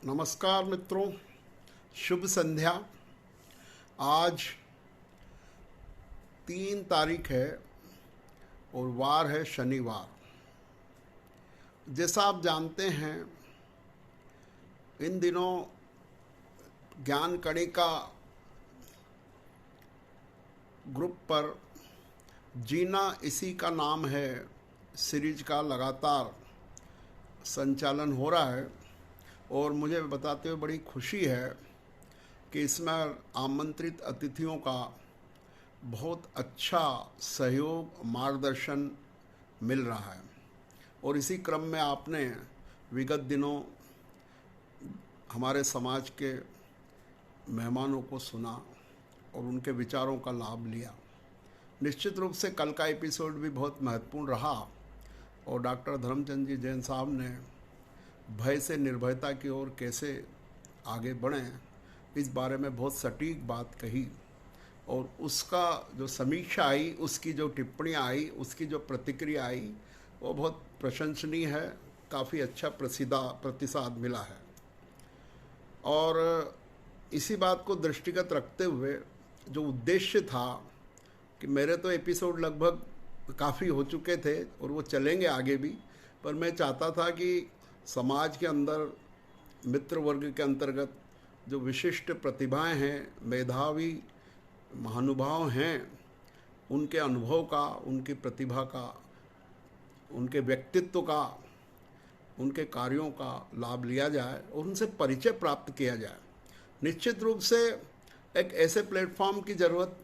नमस्कार मित्रों, शुभ संध्या। आज 3 तारीख है और वार है शनिवार। जैसा आप जानते हैं, इन दिनों ज्ञान कणिका ग्रुप पर जीना इसी का नाम है सीरीज का लगातार संचालन हो रहा है और मुझे बताते हुए बड़ी खुशी है कि इसमें आमंत्रित अतिथियों का बहुत अच्छा सहयोग मार्गदर्शन मिल रहा है। और इसी क्रम में आपने विगत दिनों हमारे समाज के मेहमानों को सुना और उनके विचारों का लाभ लिया। निश्चित रूप से कल का एपिसोड भी बहुत महत्वपूर्ण रहा और डॉक्टर धर्मचंद जी जैन साहब ने भय से निर्भयता की ओर कैसे आगे बढ़ें, इस बारे में बहुत सटीक बात कही और उसका जो समीक्षा आई, उसकी जो टिप्पणियाँ आई, उसकी जो प्रतिक्रिया आई, वो बहुत प्रशंसनीय है। काफ़ी अच्छा प्रतिसाद मिला है और इसी बात को दृष्टिगत रखते हुए जो उद्देश्य था कि मेरे तो एपिसोड लगभग काफ़ी हो चुके थे और वो चलेंगे आगे भी, पर मैं चाहता था कि समाज के अंदर मित्र वर्ग के अंतर्गत जो विशिष्ट प्रतिभाएं हैं, मेधावी महानुभाव हैं, उनके अनुभव का, उनकी प्रतिभा का, उनके व्यक्तित्व का, उनके कार्यों का लाभ लिया जाए और उनसे परिचय प्राप्त किया जाए। निश्चित रूप से एक ऐसे प्लेटफॉर्म की ज़रूरत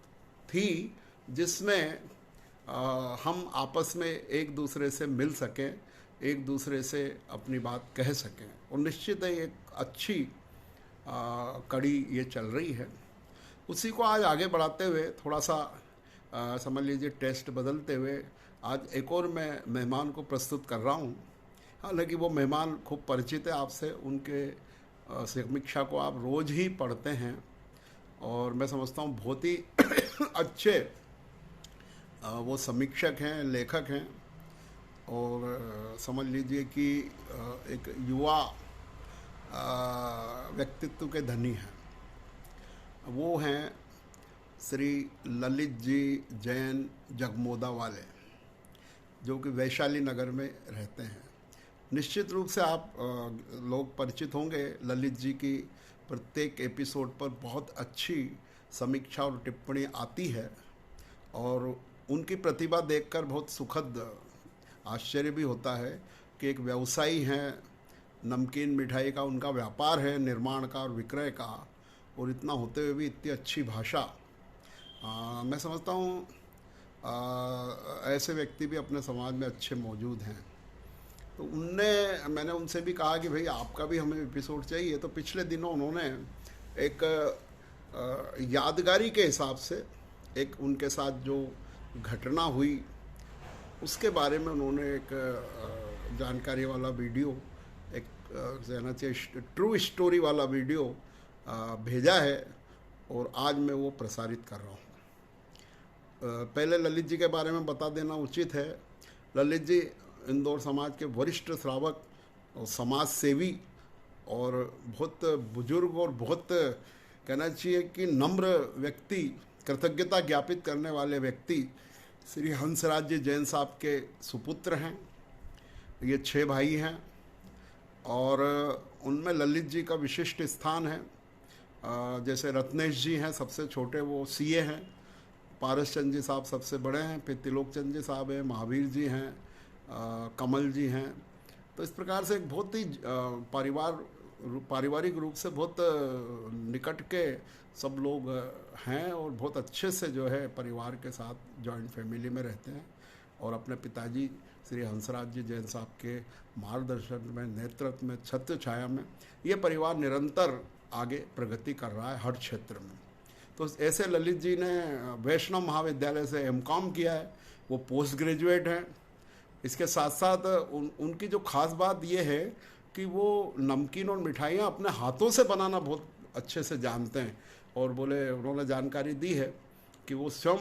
थी जिसमें हम आपस में एक दूसरे से मिल सकें, एक दूसरे से अपनी बात कह सकें और निश्चित है एक अच्छी कड़ी ये चल रही है। उसी को आज आगे बढ़ाते हुए थोड़ा सा समझ लीजिए टेस्ट बदलते हुए आज एक और मैं मेहमान को प्रस्तुत कर रहा हूँ। हालांकि वो मेहमान खूब परिचित है आपसे, उनके समीक्षा को आप रोज़ ही पढ़ते हैं और मैं समझता हूँ बहुत ही अच्छे वो समीक्षक हैं, लेखक हैं और समझ लीजिए कि एक युवा व्यक्तित्व के धनी हैं। वो हैं श्री ललित जी जैन जगमोदा वाले, जो कि वैशाली नगर में रहते हैं। निश्चित रूप से आप लोग परिचित होंगे, ललित जी की प्रत्येक एपिसोड पर बहुत अच्छी समीक्षा और टिप्पणी आती है और उनकी प्रतिभा देखकर बहुत सुखद आश्चर्य भी होता है कि एक व्यवसायी हैं, नमकीन मिठाई का उनका व्यापार है, निर्माण का और विक्रय का, और इतना होते हुए भी इतनी अच्छी भाषा। मैं समझता हूँ ऐसे व्यक्ति भी अपने समाज में अच्छे मौजूद हैं। तो मैंने उनसे भी कहा कि भाई आपका भी हमें एपिसोड चाहिए। तो पिछले दिनों उन्होंने एक यादगारी के हिसाब से एक उनके साथ जो घटना हुई उसके बारे में उन्होंने एक जानकारी वाला वीडियो, एक कहना चाहिए ट्रू स्टोरी वाला वीडियो भेजा है और आज मैं वो प्रसारित कर रहा हूँ। पहले ललित जी के बारे में बता देना उचित है। ललित जी इंदौर समाज के वरिष्ठ श्रावक और समाज सेवी और बहुत बुजुर्ग और बहुत कहना चाहिए कि नम्र व्यक्ति, कृतज्ञता ज्ञापित करने वाले व्यक्ति श्री हंसराज जी जैन साहब के सुपुत्र हैं। ये 6 भाई हैं और उनमें ललित जी का विशिष्ट स्थान है। जैसे रत्नेश जी हैं सबसे छोटे, वो सीए हैं। पारस चंद जी साहब सबसे बड़े हैं, फिर त्रिलोक चंद जी साहब हैं, महावीर जी हैं, कमल जी हैं। तो इस प्रकार से एक बहुत ही पारिवारिक रूप से बहुत निकट के सब लोग हैं और बहुत अच्छे से जो है परिवार के साथ जॉइंट फैमिली में रहते हैं और अपने पिताजी श्री हंसराज जी जैन साहब के मार्गदर्शन में, नेतृत्व में, छत्र छाया में ये परिवार निरंतर आगे प्रगति कर रहा है हर क्षेत्र में। तो ऐसे ललित जी ने वैष्णव महाविद्यालय से एमकॉम किया है, वो पोस्ट ग्रेजुएट हैं। इसके साथ साथ उनकी जो खास बात ये है कि वो नमकीन और मिठाइयाँ अपने हाथों से बनाना बहुत अच्छे से जानते हैं और उन्होंने जानकारी दी है कि वो स्वयं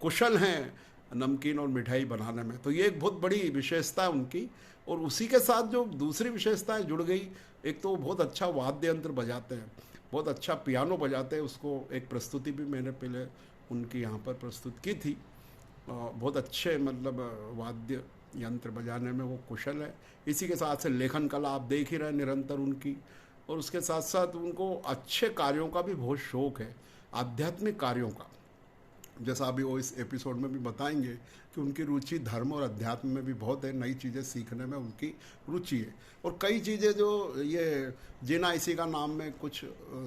कुशल हैं नमकीन और मिठाई बनाने में। तो ये एक बहुत बड़ी विशेषता है उनकी और उसी के साथ जो दूसरी विशेषताएं जुड़ गई, एक तो वो बहुत अच्छा वाद्य यंत्र बजाते हैं, बहुत अच्छा पियानो बजाते हैं। उसको एक प्रस्तुति भी मैंने पहले उनकी यहाँ पर प्रस्तुत की थी। बहुत अच्छे मतलब वाद्य यंत्र बजाने में वो कुशल है। इसी के साथ से लेखन कला आप देख ही रहे निरंतर उनकी, और उसके साथ साथ उनको अच्छे कार्यों का भी बहुत शौक है, आध्यात्मिक कार्यों का। जैसा अभी वो इस एपिसोड में भी बताएंगे कि उनकी रुचि धर्म और अध्यात्म में भी बहुत है, नई चीज़ें सीखने में उनकी रुचि है। और कई चीज़ें जो ये जीना इसी का नाम में कुछ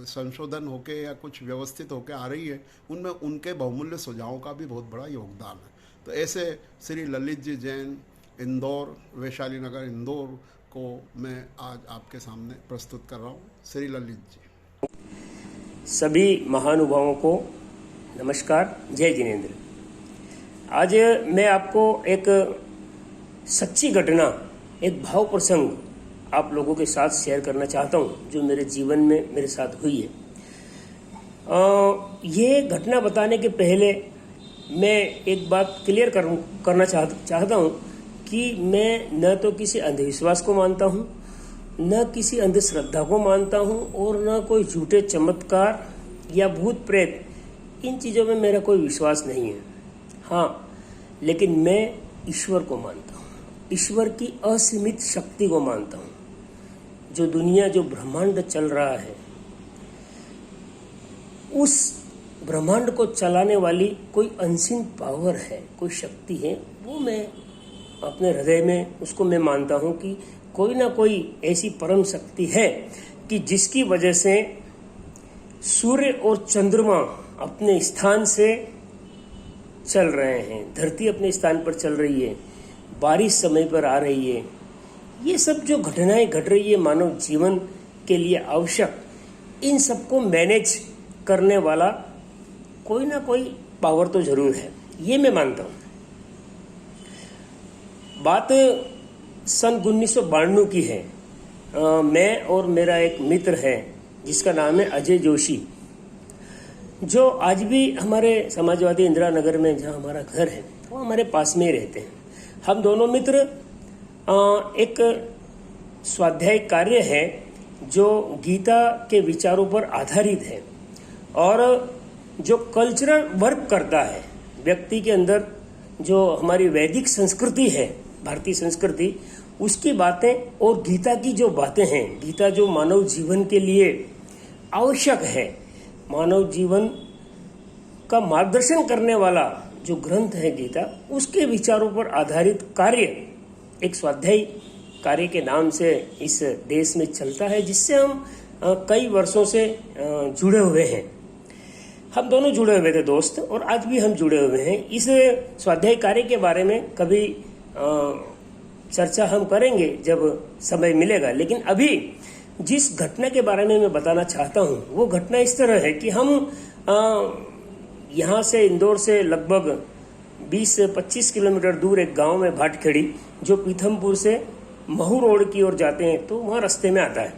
संशोधन होके या कुछ व्यवस्थित होके आ रही है, उनमें उनके बहुमूल्य सुझावों का भी बहुत बड़ा योगदान है। तो ऐसे श्री ललित जी जैन, इंदौर, वैशाली नगर इंदौर को मैं आज आपके सामने प्रस्तुत कर रहा हूँ। श्री ललित जी। सभी महानुभावों को नमस्कार, जय जिनेंद्र। आज मैं आपको एक सच्ची घटना, एक भाव प्रसंग आप लोगों के साथ शेयर करना चाहता हूं, जो मेरे जीवन में मेरे साथ हुई है। ये घटना बताने के पहले मैं एक बात क्लियर करना चाहता हूं कि मैं न तो किसी अंधविश्वास को मानता हूं, न किसी अंधश्रद्धा को मानता हूं, और न कोई झूठे चमत्कार या भूत प्रेत, इन चीज़ों में मेरा कोई विश्वास नहीं है। हाँ, लेकिन मैं ईश्वर को मानता हूँ, ईश्वर की असीमित शक्ति को मानता हूँ। जो दुनिया, जो ब्रह्मांड चल रहा है, उस ब्रह्मांड को चलाने वाली कोई अनसीन पावर है, कोई शक्ति है, वो मैं अपने हृदय में उसको मैं मानता हूँ कि कोई ना कोई ऐसी परम शक्ति है कि जिसकी वजह से सूर्य और चंद्रमा अपने स्थान से चल रहे हैं, धरती अपने स्थान पर चल रही है, बारिश समय पर आ रही है। ये सब जो घटनाएं घट रही है मानव जीवन के लिए आवश्यक, इन सबको मैनेज करने वाला कोई ना कोई पावर तो जरूर है, ये मैं मानता हूँ। बात सन 1992 की है। मैं और मेरा एक मित्र है जिसका नाम है अजय जोशी, जो आज भी हमारे समाजवादी इंदिरा नगर में जहाँ हमारा घर है वो हमारे पास में ही रहते हैं। हम दोनों मित्र एक स्वाध्याय कार्य है जो गीता के विचारों पर आधारित है, और जो कल्चरल वर्क करता है व्यक्ति के अंदर, जो हमारी वैदिक संस्कृति है, भारतीय संस्कृति, उसकी बातें और गीता की जो बातें हैं, गीता जो मानव जीवन के लिए आवश्यक है, मानव जीवन का मार्गदर्शन करने वाला जो ग्रंथ है गीता, उसके विचारों पर आधारित कार्य एक स्वाध्याय कार्य के नाम से इस देश में चलता है, जिससे हम कई वर्षों से जुड़े हुए हैं। हम दोनों जुड़े हुए थे दोस्त, और आज भी हम जुड़े हुए हैं। इस स्वाध्याय कार्य के बारे में कभी चर्चा हम करेंगे जब समय मिलेगा, लेकिन अभी जिस घटना के बारे में मैं बताना चाहता हूं, वो घटना इस तरह है कि हम यहाँ से, इंदौर से लगभग 20 से 25 किलोमीटर दूर एक गांव में भाटखेड़ी, जो पीथमपुर से महू रोड की ओर जाते हैं, तो वहाँ रास्ते में आता है।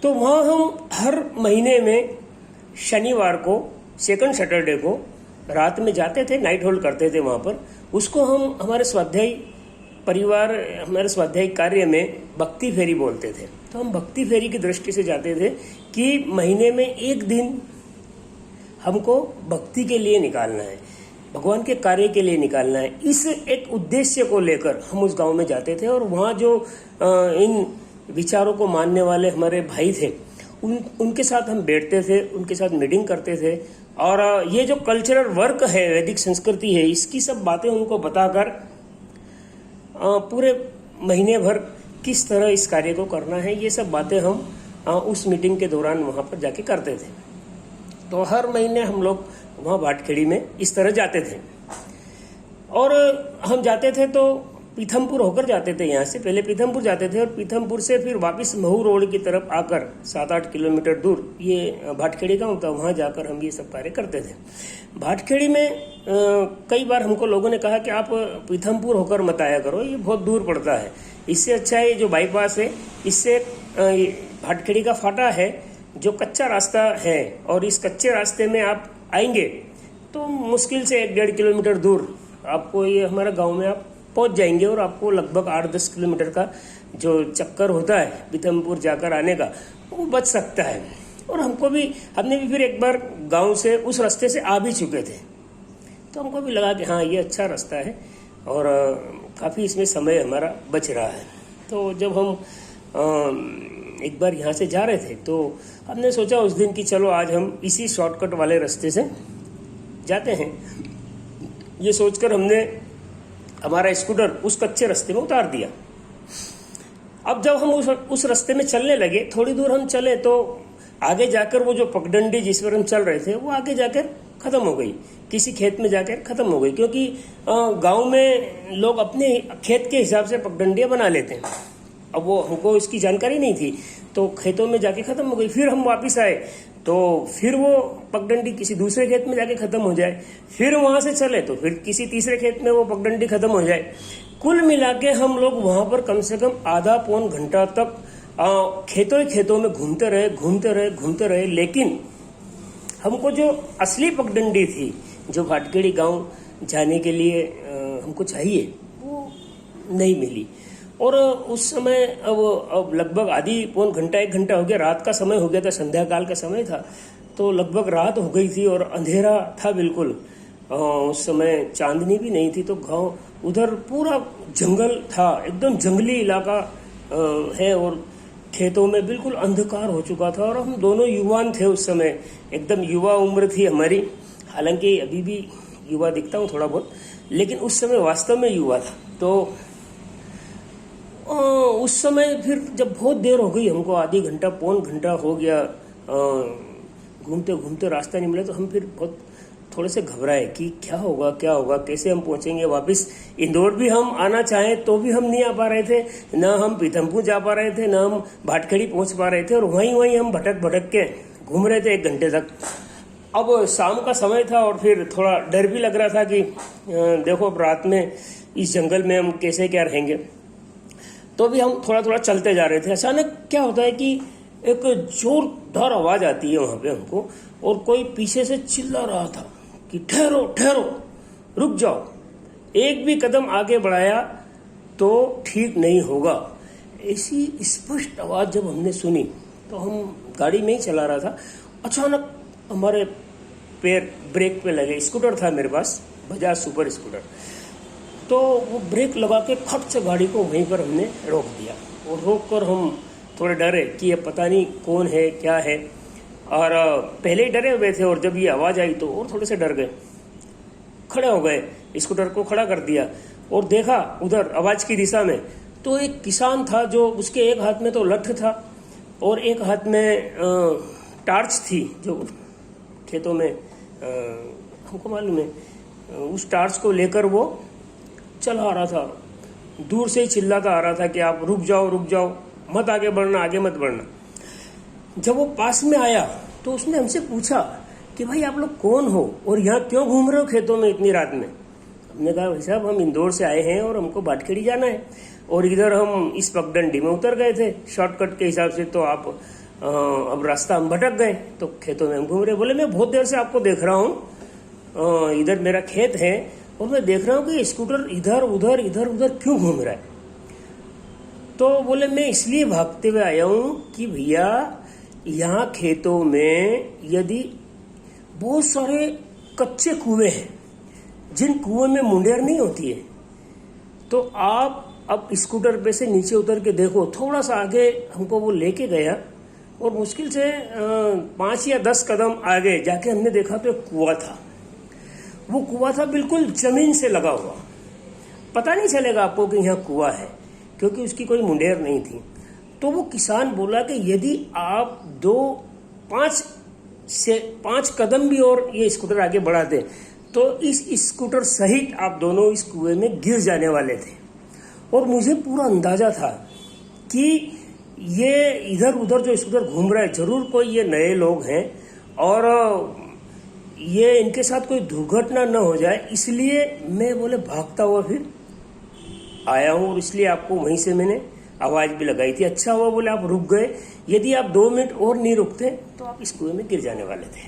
तो वहाँ हम हर महीने में शनिवार को, सेकंड सैटरडे को रात में जाते थे, नाइट होल्ड करते थे वहाँ पर। उसको हम हमारे स्वाध्याय परिवार, हमारे स्वाध्याय कार्य में भक्ति फेरी बोलते थे। तो हम भक्ति फेरी की दृष्टि से जाते थे कि महीने में एक दिन हमको भक्ति के लिए निकालना है, भगवान के कार्य के लिए निकालना है। इस एक उद्देश्य को लेकर हम उस गांव में जाते थे, और वहाँ जो इन विचारों को मानने वाले हमारे भाई थे, उनके साथ हम बैठते थे, उनके साथ मीटिंग करते थे, और ये जो कल्चरल वर्क है, वैदिक संस्कृति है, इसकी सब बातें उनको बताकर पूरे महीने भर किस तरह इस कार्य को करना है, ये सब बातें हम उस मीटिंग के दौरान वहाँ पर जाके करते थे। तो हर महीने हम लोग वहाँ भाटखेड़ी में इस तरह जाते थे, और हम जाते थे तो पीथमपुर होकर जाते थे। यहाँ से पहले पीथमपुर जाते थे, और पीथमपुर से फिर वापस महू रोड की तरफ आकर 7-8 किलोमीटर दूर ये भाटखेड़ी गाँव था, वहाँ जाकर हम ये सब कार्य करते थे। भाटखेड़ी में कई बार हमको लोगों ने कहा कि आप पीथमपुर होकर मत आया करो, ये बहुत दूर पड़ता है, इससे अच्छा है ये जो बाईपास है, इससे भाटखेड़ी का फाटा है जो कच्चा रास्ता है, और इस कच्चे रास्ते में आप आएंगे तो मुश्किल से 1-1.5 किलोमीटर दूर आपको ये हमारा गांव में आप पहुंच जाएंगे और आपको लगभग 8-10 किलोमीटर का जो चक्कर होता है पीथमपुर जाकर आने का वो बच सकता है। और हमने भी फिर एक बार गांव से उस रास्ते से आ भी चुके थे, तो हमको भी लगा कि हाँ ये अच्छा रास्ता है और काफ़ी इसमें समय हमारा बच रहा है। तो जब हम एक बार यहाँ से जा रहे थे तो हमने सोचा उस दिन कि चलो आज हम इसी शॉर्टकट वाले रास्ते से जाते हैं। ये सोचकर हमने हमारा स्कूटर उस कच्चे रास्ते में उतार दिया। अब जब हम उस रास्ते में चलने लगे, थोड़ी दूर हम चले तो आगे जाकर वो जो पगडंडी जिस पर हम चल रहे थे वो आगे जाकर खत्म हो गई, किसी खेत में जाकर खत्म हो गई, क्योंकि गांव में लोग अपने खेत के हिसाब से पगडंडियां बना लेते हैं। अब वो हमको इसकी जानकारी नहीं थी तो खेतों में जाके खत्म हो गई। फिर हम वापस आए तो फिर वो पगडंडी किसी दूसरे खेत में जाके खत्म हो जाए, फिर वहां से चले तो फिर किसी तीसरे खेत में वो पगडंडी खत्म हो जाए। कुल मिला के हम लोग वहां पर कम से कम आधा पौन घंटा तक खेतों में घूमते रहे, लेकिन हमको जो असली पगडंडी थी जो भाटखेड़ी गांव जाने के लिए हमको चाहिए वो नहीं मिली। और उस समय अब लगभग आधी पौन घंटा 1 घंटा हो गया, रात का समय हो गया था, संध्या काल का समय था, तो लगभग रात हो गई थी और अंधेरा था बिल्कुल। उस समय चांदनी भी नहीं थी। तो गांव उधर पूरा जंगल था, एकदम जंगली इलाका है और खेतों में बिल्कुल अंधकार हो चुका था। और हम दोनों युवान थे उस समय, एकदम युवा उम्र थी हमारी। हालांकि अभी भी युवा दिखता हूँ थोड़ा बहुत, लेकिन उस समय वास्तव में युवा था। तो उस समय फिर जब बहुत देर हो गई, हमको आधी घंटा पौन घंटा हो गया घूमते घूमते रास्ता नहीं मिला, तो हम फिर बहुत थोड़े से घबराए कि क्या होगा, कैसे हम पहुंचेंगे वापस। इंदौर भी हम आना चाहें तो भी हम नहीं आ पा रहे थे, ना हम पीथमपुर जा पा रहे थे, ना हम भाटखेड़ी पहुंच पा रहे थे, और वहीं हम भटक के घूम रहे थे 1 घंटे तक। अब शाम का समय था और फिर थोड़ा डर भी लग रहा था कि देखो अब रात में इस जंगल में हम कैसे क्या रहेंगे। तो भी हम थोड़ा चलते जा रहे थे। अचानक क्या होता है कि एक जोरदार आवाज आती है वहां पे हमको, और कोई पीछे से चिल्ला रहा था कि ठहरो ठहरो, रुक जाओ, एक भी कदम आगे बढ़ाया तो ठीक नहीं होगा। ऐसी स्पष्ट आवाज जब हमने सुनी तो हम गाड़ी में ही चला रहा था, अचानक हमारे पैर ब्रेक पे लगे। स्कूटर था मेरे पास, बजाज सुपर स्कूटर, तो वो ब्रेक लगा के खट से गाड़ी को वहीं पर हमने रोक दिया। और रोक कर हम थोड़े डरे कि ये पता नहीं कौन है क्या है, और पहले ही डरे हुए थे और जब ये आवाज़ आई तो और थोड़े से डर गए। खड़े हो गए, स्कूटर को खड़ा कर दिया और देखा उधर आवाज़ की दिशा में, तो एक किसान था जो उसके एक हाथ में तो लठ था और एक हाथ में टार्च थी, जो खेतों में हमको मालूम है, उस टार्च को लेकर वो चला आ रहा था। दूर से ही चिल्लाता आ रहा था कि आप रुक जाओ, मत आगे बढ़ना, आगे मत बढ़ना। जब वो पास में आया तो उसने हमसे पूछा कि भाई आप लोग कौन हो और यहाँ क्यों घूम रहे हो खेतों में इतनी रात में। हमने कहा भाई साहब हम इंदौर से आए हैं और हमको भाटखेड़ी जाना है, और इधर हम इस पगडंडी में उतर गए थे शॉर्टकट के हिसाब से, तो आप अब रास्ता हम भटक गए तो खेतों में हम घूम रहे। बोले मैं बहुत देर से आपको देख रहा हूँ, इधर मेरा खेत है और मैं देख रहा हूँ कि स्कूटर इधर उधर क्यों घूम रहा है। तो बोले मैं इसलिए भागते हुए आया हूँ कि भैया यहाँ खेतों में यदि बहुत सारे कच्चे कुएं हैं, जिन कुएं में मुंडेर नहीं होती है, तो आप अब स्कूटर पे से नीचे उतर के देखो। थोड़ा सा आगे हमको वो लेके गया और मुश्किल से 5 या 10 कदम आगे जाके हमने देखा तो एक कुआं था। वो कुआं था बिल्कुल जमीन से लगा हुआ, पता नहीं चलेगा आपको कि यहाँ कुआं है क्योंकि उसकी कोई मुंडेर नहीं थी। तो वो किसान बोला कि यदि आप 5 कदम भी और ये स्कूटर आगे बढ़ा दें तो इस स्कूटर सहित आप दोनों इस कुएं में गिर जाने वाले थे। और मुझे पूरा अंदाजा था कि ये इधर उधर जो स्कूटर घूम रहा है जरूर कोई ये नए लोग हैं और ये इनके साथ कोई दुर्घटना न हो जाए, इसलिए मैं बोले भागता हुआ फिर आया हूँ और इसलिए आपको वहीं से मैंने आवाज भी लगाई थी। अच्छा हुआ बोले आप रुक गए, यदि आप 2 मिनट और नहीं रुकते तो आप इस कुएं में गिर जाने वाले थे।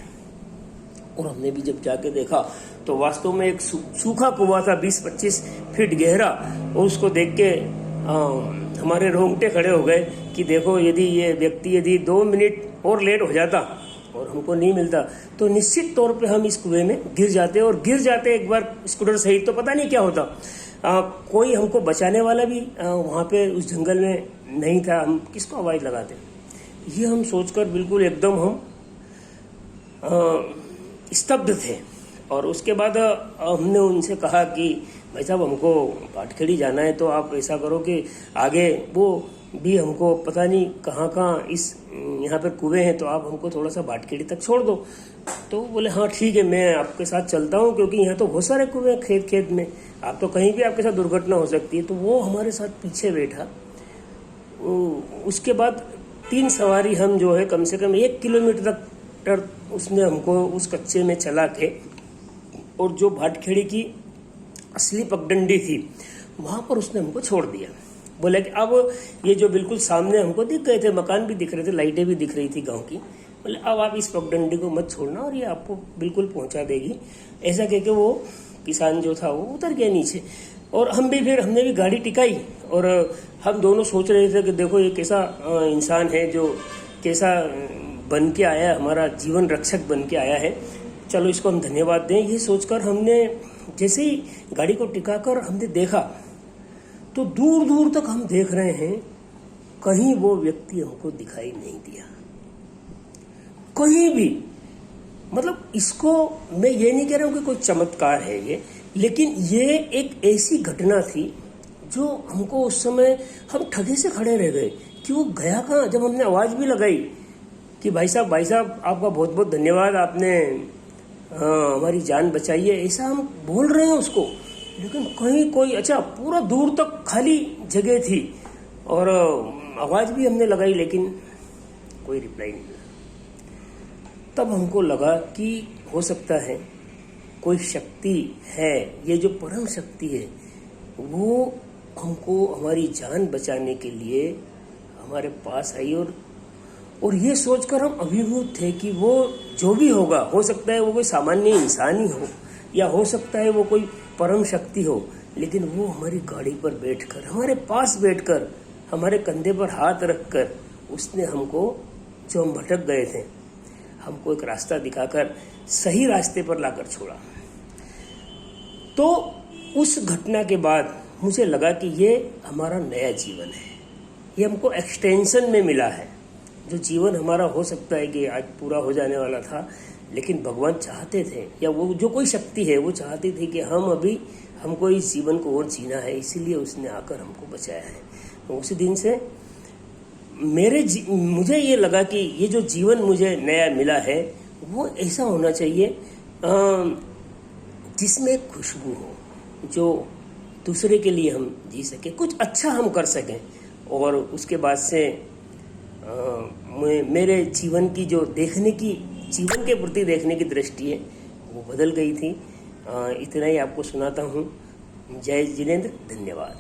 और हमने भी जब जाके देखा तो वास्तव में एक सूखा कुआं था 20-25 फीट गहरा, और उसको देख के हमारे रोंगटे खड़े हो गए कि देखो यदि ये व्यक्ति यदि 2 मिनट और लेट हो जाता और हमको नहीं मिलता तो निश्चित तौर पे हम इस कुएं में गिर जाते, और गिर जाते एक बार स्कूटर सहित तो पता नहीं क्या होता। कोई हमको बचाने वाला भी वहाँ पे उस जंगल में नहीं था, हम किसको आवाज़ लगाते। ये हम सोचकर बिल्कुल एकदम हम स्तब्ध थे। और उसके बाद हमने उनसे कहा कि भाई साहब हमको भाटखेड़ी जाना है, तो आप ऐसा करो कि आगे वो भी हमको पता नहीं कहाँ इस यहाँ पर कुएं हैं, तो आप हमको थोड़ा सा भाटखेड़ी तक छोड़ दो। तो बोले हाँ ठीक है, मैं आपके साथ चलता हूँ, क्योंकि यहाँ तो बहुत सारे कुएं खेत में, आप तो कहीं भी आपके साथ दुर्घटना हो सकती है। तो वो हमारे साथ पीछे बैठा। उसके बाद 3 सवारी हम जो है कम से कम 1 किलोमीटर तक उसने हमको उस कच्चे में चला के, और जो भाटखेड़ी की असली पगडंडी थी वहाँ पर उसने हमको छोड़ दिया। बोला कि अब ये जो बिल्कुल सामने हमको दिख गए थे, मकान भी दिख रहे थे, लाइटें भी दिख रही थी गांव की, बोले अब आप इस पगडंडी को मत छोड़ना और ये आपको बिल्कुल पहुंचा देगी। ऐसा कह के वो किसान जो था वो उतर गया नीचे, और हमने भी गाड़ी टिकाई, और हम दोनों सोच रहे थे कि देखो ये कैसा इंसान है जो कैसा बन के आया, हमारा जीवन रक्षक बन के आया है, चलो इसको हम धन्यवाद दें। ये सोचकर हमने जैसे ही गाड़ी को टिकाकर हमने देखा तो दूर दूर तक हम देख रहे हैं, कहीं वो व्यक्ति हमको दिखाई नहीं दिया, कहीं भी। मतलब इसको मैं ये नहीं कह रहा हूं कि कोई चमत्कार है ये, लेकिन ये एक ऐसी घटना थी जो हमको उस समय हम ठगे से खड़े रह गए कि वो गया कहाँ। जब हमने आवाज भी लगाई कि भाई साहब आपका बहुत बहुत धन्यवाद, आपने हमारी जान बचाई है, ऐसा हम बोल रहे हैं उसको, लेकिन कहीं कोई, अच्छा पूरा दूर तक खाली जगह थी, और आवाज भी हमने लगाई लेकिन कोई रिप्लाई नहीं मिला। तब हमको लगा कि हो सकता है कोई शक्ति है, ये जो परम शक्ति है वो हमको हमारी जान बचाने के लिए हमारे पास आई, और ये सोचकर हम अभिभूत थे कि वो जो भी होगा, हो सकता है वो कोई सामान्य इंसान ही हो, या हो सकता है वो कोई परम शक्ति हो, लेकिन वो हमारी गाड़ी पर बैठकर, हमारे पास बैठकर, हमारे कंधे पर हाथ रखकर उसने हमको, जो हम भटक गए थे, हमको एक रास्ता दिखाकर सही रास्ते पर लाकर छोड़ा। तो उस घटना के बाद मुझे लगा कि ये हमारा नया जीवन है, ये हमको एक्सटेंशन में मिला है। जो जीवन हमारा हो सकता है कि आज पूरा हो जाने वाला था, लेकिन भगवान चाहते थे, या वो जो कोई शक्ति है वो चाहती थी कि हमको इस जीवन को और जीना है, इसीलिए उसने आकर हमको बचाया है। तो उसी दिन से मुझे ये लगा कि ये जो जीवन मुझे नया मिला है वो ऐसा होना चाहिए जिसमें खुशबू हो, जो दूसरे के लिए हम जी सके, कुछ अच्छा हम कर सकें। और उसके बाद से मेरे जीवन की जो जीवन के प्रति देखने की दृष्टि है वो बदल गई थी। इतना ही आपको सुनाता हूँ। जय जिनेंद्र, धन्यवाद।